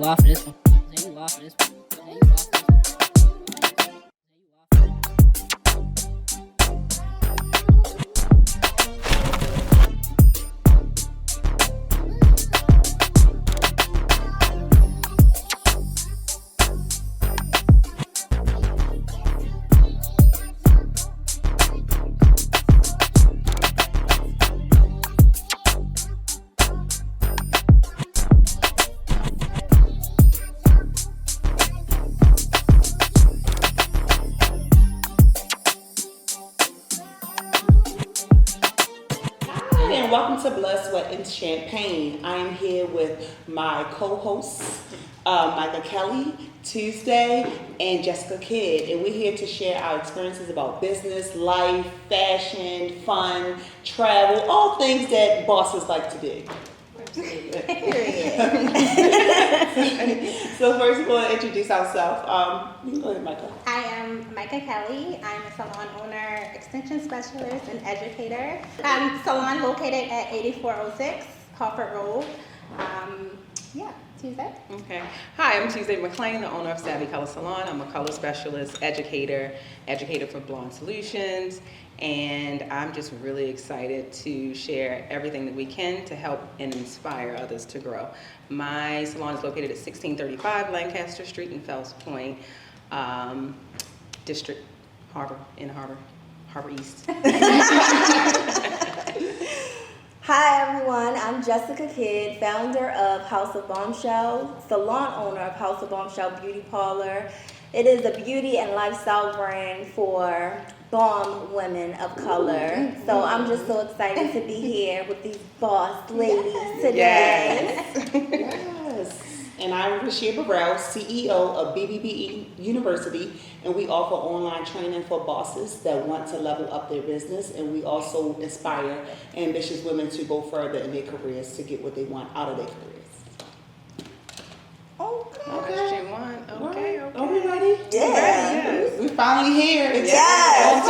off for this one. Say you off for this one. Say you off for this one. And welcome to Blood, Sweat, and Champagne. I am here with my co-hosts, Micah Kelly, Tuesday, and Jessica Kidd. And we're here to share our experiences about business, life, fashion, fun, travel, all things that bosses like to do. So first we'll introduce ourselves. You can go ahead, Micah. I am Micah Kelly. I'm a salon owner, extension specialist, and educator. Salon located at 8406 Crawford Road. Tuesday. Okay. Hi, I'm Tuesday McLean, the owner of Savvy Color Salon. I'm a color specialist, educator for Blonde Solutions, and I'm just really excited to share everything that we can to help and inspire others to grow. My salon is located at 1635 Lancaster Street in Fells Point, District Harbor East. Hi everyone, I'm Jessica Kidd, founder of House of Bombshell, salon owner of House of Bombshell Beauty Parlor. It is a beauty and lifestyle brand for bomb women of color. So I'm just so excited to be here with these boss ladies today. Yes. And I'm Rashia Burrell, CEO of BBBE University, and we offer online training for bosses that want to level up their business, and we also inspire ambitious women to go further in their careers to get what they want out of their careers. Question one. Okay. Are we ready? Yeah. We finally here. It's Yes.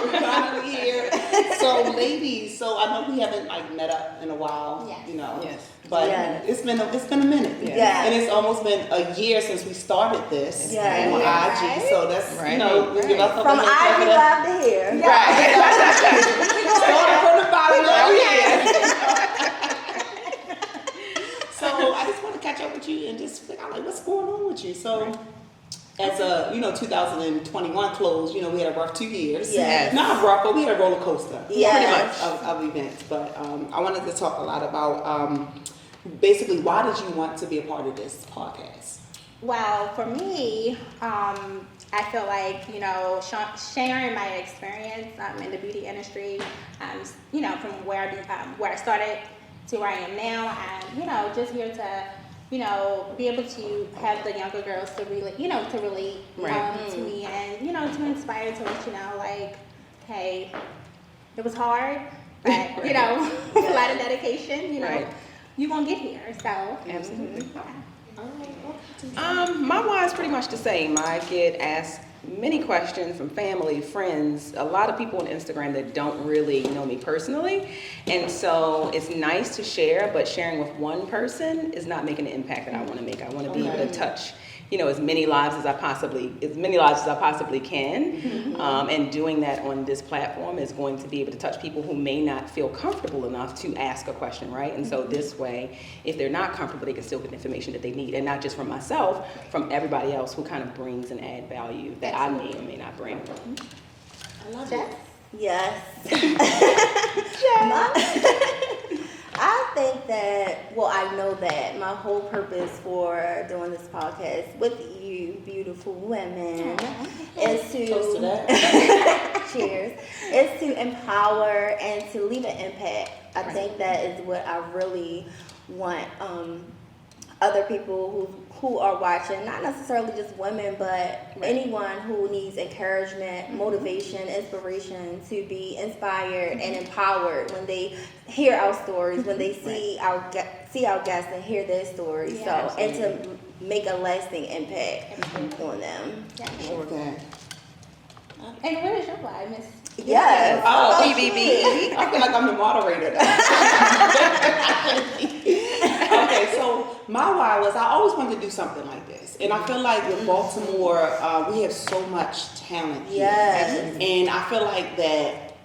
We're finally here. So ladies, I know we haven't met up in a while, Yes. but Yes. it's been a minute. Yes. And it's almost been a year since we started this Yes. on IG. So that's we give ourselves From a little IG credit. Live to here. Right. Started from the bottom up here. So I just want to catch up with you and just figure out what's going on with you. So as 2021 closed, we had a rough 2 years. Yes. Not rough, but we had a roller coaster. Yes. Pretty much of events. But I wanted to talk a lot about basically why did you want to be a part of this podcast? Well, for me, I feel like, sharing my experience in the beauty industry, from where I started to where I am now, and, just here to, be able to have the younger girls to really, to relate to me and, to inspire to let you know, like, hey, it was hard, but, a lot of dedication, you're going to get here, so. Absolutely. My why is pretty much the same. I get asked many questions from family, friends, a lot of people on Instagram that don't really know me personally. And so it's nice to share, but sharing with one person is not making the impact that I want to make. I want to be able to touch, as many lives as I possibly can. And doing that on this platform is going to be able to touch people who may not feel comfortable enough to ask a question, right? And so this way, if they're not comfortable, they can still get the information that they need, and not just from myself, from everybody else who kind of brings and add value that I may or may not bring. I love it. Yes. I think that, I know that my whole purpose for doing this podcast with you beautiful women is to, Close to that. cheers, is to empower and to leave an impact. I think that is what I really want other people who are watching, not necessarily just women, but anyone who needs encouragement, motivation, inspiration, to be inspired and empowered when they hear our stories, when they see our guests and hear their stories. And to make a lasting impact on them. Okay. And what is your why, Miss? Yes. Oh, BBB. I feel like I'm the moderator now. Okay, so my why was I always wanted to do something like this. And I feel like with Baltimore, we have so much talent here. Yes. And I feel like that,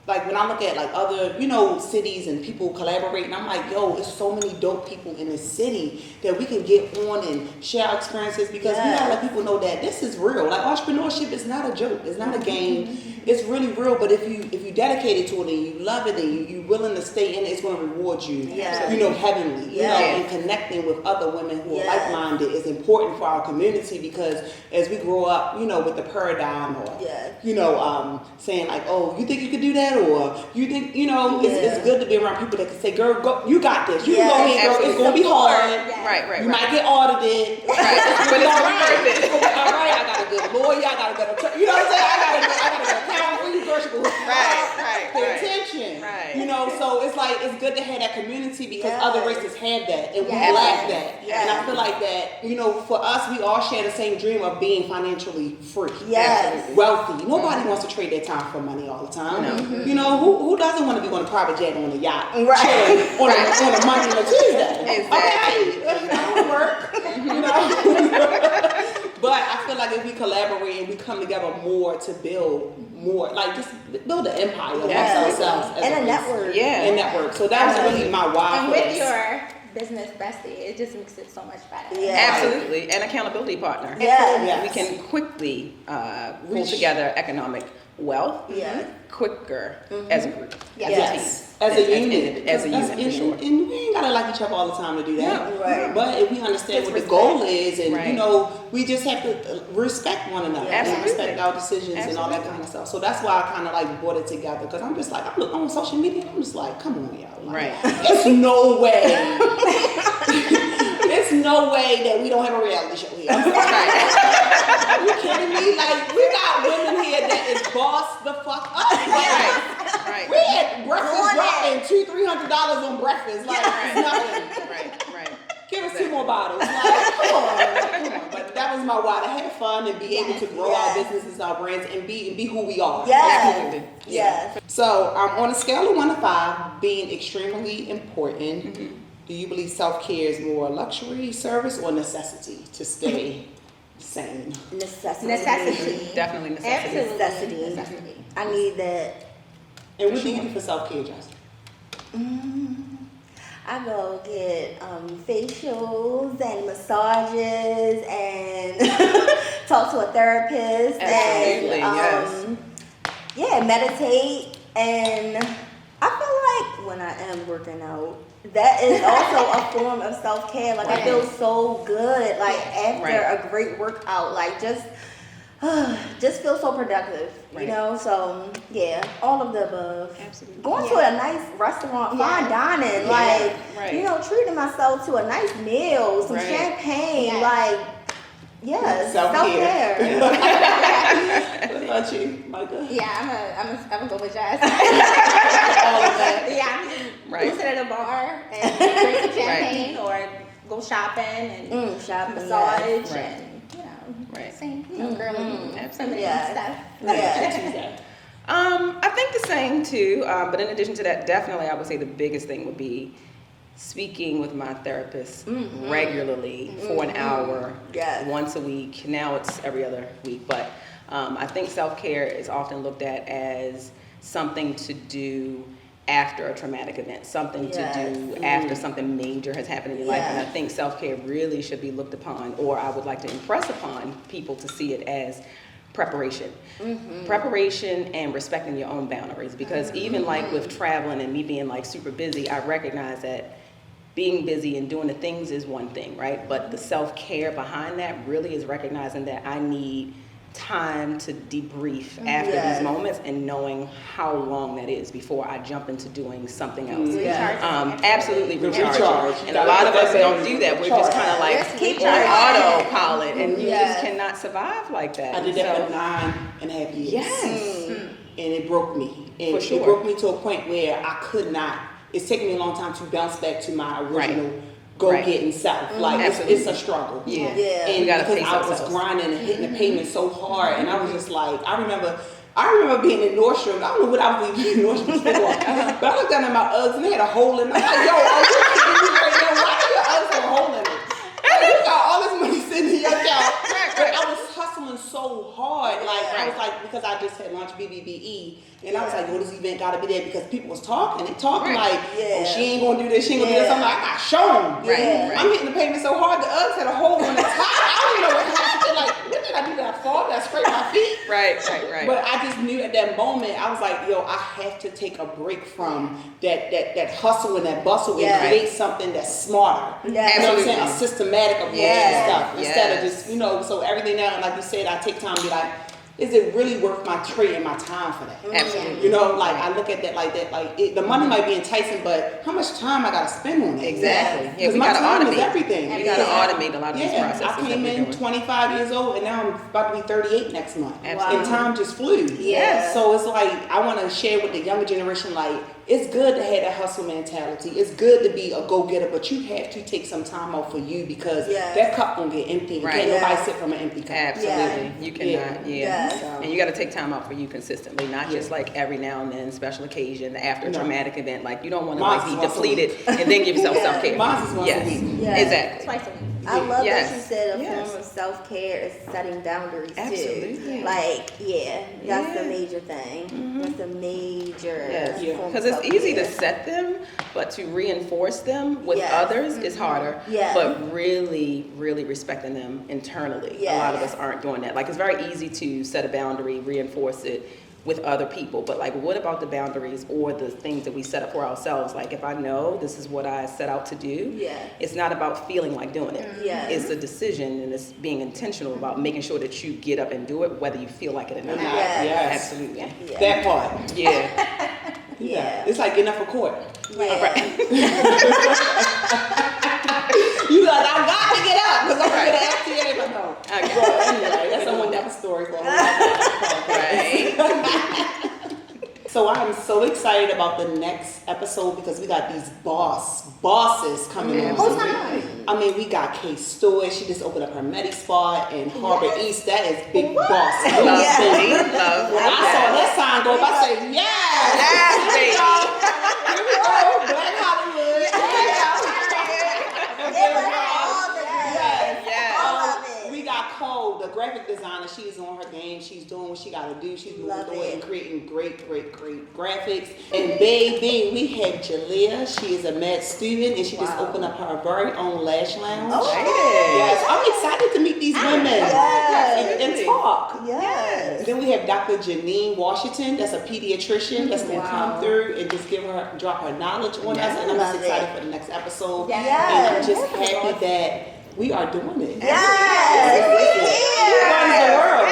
like when I look at like other, cities and people collaborating, I'm like, yo, there's so many dope people in this city that we can get on and share our experiences, because we gotta let people know that this is real. Like entrepreneurship is not a joke. It's not a game. It's really real. But if you dedicated to it and you love it and you're willing to stay in it, it's gonna reward you. Heavenly. And connecting with other women who are like-minded is important for our community, because as we grow up, with the paradigm or saying like, oh, you think you could do that? Or you think, it's good to be around people that can say, girl, go, you got this. You can go ahead, girl. It's going to be hard. Right. You might get audited. Right. But it's going to be worth it. All right, I got a good lawyer. I got a good attorney. You know what I'm saying? I got a good accountant for you, girl. She can pay attention. Right. So it's like, it's good to have that community, because other races have that. And we lack that. And I feel like that, for us, we all share the same dream of being financially free. Wealthy. Nobody wants to trade their time for money all the time. Who doesn't want to be on a private jet on a yacht? Chilling on a Monday and a Tuesday. Exactly. Okay, that would work. But I feel like if we collaborate and we come together more to build more, like just build an empire amongst ourselves. And a network. And network. So that was really my why. And with your business bestie, it just makes it so much better. Absolutely. And accountability partner. We can quickly pull together economic wealth quicker as a group. As a unit, for sure. And we ain't gotta like each other all the time to do that. No, right. But if we understand what the goal is, and we just have to respect one another, and respect our decisions and all that kind of stuff. So that's why I kind of like brought it together, because I'm just like, I'm looking on social media, and I'm just like, come on, y'all. Like, it's no way. It's no way that we don't have a reality show here. Are you kidding me? Like, we got women here that is boss the fuck up. Like, we had breakfast dropping $200-$300 on breakfast. Like, it's nothing. Right. Give us 2 more bottles. Like, come on. But that was my why, to have fun and be able to grow our businesses, our brands, and be who we are. Yes. So, on a scale of 1 to 5, being extremely important, do you believe self-care is more luxury, service, or necessity to stay sane? Necessity. Definitely necessity. Absolutely. Necessity. I need that. And what do you do for self-care, Justin? I go get facials and massages and talk to a therapist. Absolutely, and meditate. And I feel like when I am working out, that is also a form of self-care. Like I feel so good, like after a great workout, like just feel so productive, So all of the above. Absolutely. Going to a nice restaurant, fine dining, treating myself to a nice meal, some champagne, self-care. What about you, Micah? I'm gonna go with Jazz. All of that. I'm sit at a bar and drink some champagne or go shopping and massage and same, girly, feminine stuff. I think the same too. But in addition to that, definitely I would say the biggest thing would be speaking with my therapist regularly for an hour, once a week. Now it's every other week, but I think self-care is often looked at as something to do after a traumatic event, something to do after something major has happened in your life. And I think self-care really should be looked upon, or I would like to impress upon people to see it as preparation. Preparation and respecting your own boundaries, because even like with traveling and me being like super busy, I recognize that being busy and doing the things is one thing, right? But the self-care behind that really is recognizing that I need time to debrief after these moments and knowing how long that is before I jump into doing something else. Absolutely recharge. And a lot of us don't do that. We're just kind of like on autopilot, and you just cannot survive like that. I did that for 9.5 years. Yes. And it broke me. And For sure. it broke me to a point where I could not. It's taken me a long time to bounce back to my original go-getting self. Like, it's a struggle. And because I was grinding and hitting the pavement so hard, and I was just like, I remember being in Nordstrom. I don't know what I was even in Nordstrom for, but I looked down at my Uggs and they had a hole in them. I'm like, yo, are you kidding me right now? Why do your I was like, because I just had launched BBBE, and I was like, this event got to be there because people was talking. They talking like, oh, she ain't gonna do this, she ain't gonna do this. I'm like, I got shown. Right. I'm hitting the pavement so hard, the Uggs had a hole on the top. I don't even know what happened. They're like, what did I do? Did I fall? Did I scrape my feet? Right. But I just knew at that moment, I was like, yo, I have to take a break from that hustle and that bustle and create something that's smarter. Yeah. You know what I'm saying? A systematic approach to stuff. Yes. Instead of just, so everything now, like you said, I take time to be like, is it really worth my trade and my time for that? Absolutely. Like I look at that like that, the money might be enticing, but how much time I gotta spend on it? Exactly. Yeah, Because we my gotta time automate is everything. We gotta automate a lot of these processes. I came that we're in doing. 25 years old, and now I'm about to be 38 next month. Absolutely. And time just flew. Yeah. So it's like I want to share with the younger generation, like it's good to have that hustle mentality. It's good to be a go-getter, but you have to take some time out for you because that cup gonna get empty. Right. Can't nobody sit from an empty cup. Absolutely. You cannot. Yeah. So- And you got to take time out for you consistently, not just like every now and then, special occasion, after a traumatic event. Like you don't want to Mine's like be once a depleted and then give yourself self-care. Mine's is once a week. Yeah. Exactly. Twice a week. I love Yes. that you said a Yes. form of self-care is setting boundaries too. Absolutely. Like, that's a Yeah. major thing. That's a major Yes, form of because it's easy to self-care. set them, but to reinforce them with Yes. others is harder. Yeah. But really, really respecting them internally. A lot of us aren't doing that. Like it's very easy to set a boundary, reinforce it with other people, but like what about the boundaries or the things that we set up for ourselves? Like if I know this is what I set out to do, it's not about feeling like doing it. Yes. It's a decision, and it's being intentional about making sure that you get up and do it whether you feel like it or not. Yes. Absolutely. Yeah. That part. Yeah. Yeah. It's like getting up for court. Yeah. You like, I got to get up because I'm going to FTA, but no. Okay. But anyway, that's a whole other story for a whole other podcast. So I'm so excited about the next episode because we got these bosses coming on. I mean, we got Kay Stewart. She just opened up her Medi Spa in Harbor East. That is big boss. Love Yes. me. Love When I saw that sign go up, I said, yes! Yes, Here we go. Black Hollywood. Give us all the Yes. Yes. all of it. We got Cole, the graphic designer. She is on her game. She's doing what she got to do. She's moving through it and creating great graphics. And baby, we have Jalea. She is a med student, and she just opened up her very own lash lounge. Yes, I'm excited to meet these women and talk. Yes. Then we have Dr. Janine Washington. That's a pediatrician that's going to come through and just drop her knowledge on us. And I'm just excited for the next episode. Yes. And I'm just happy that we are doing it. Yes. Who runs the world?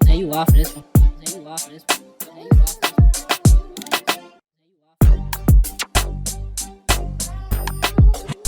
Now you off this one. Now you off this one. Now you off this one. Now you off.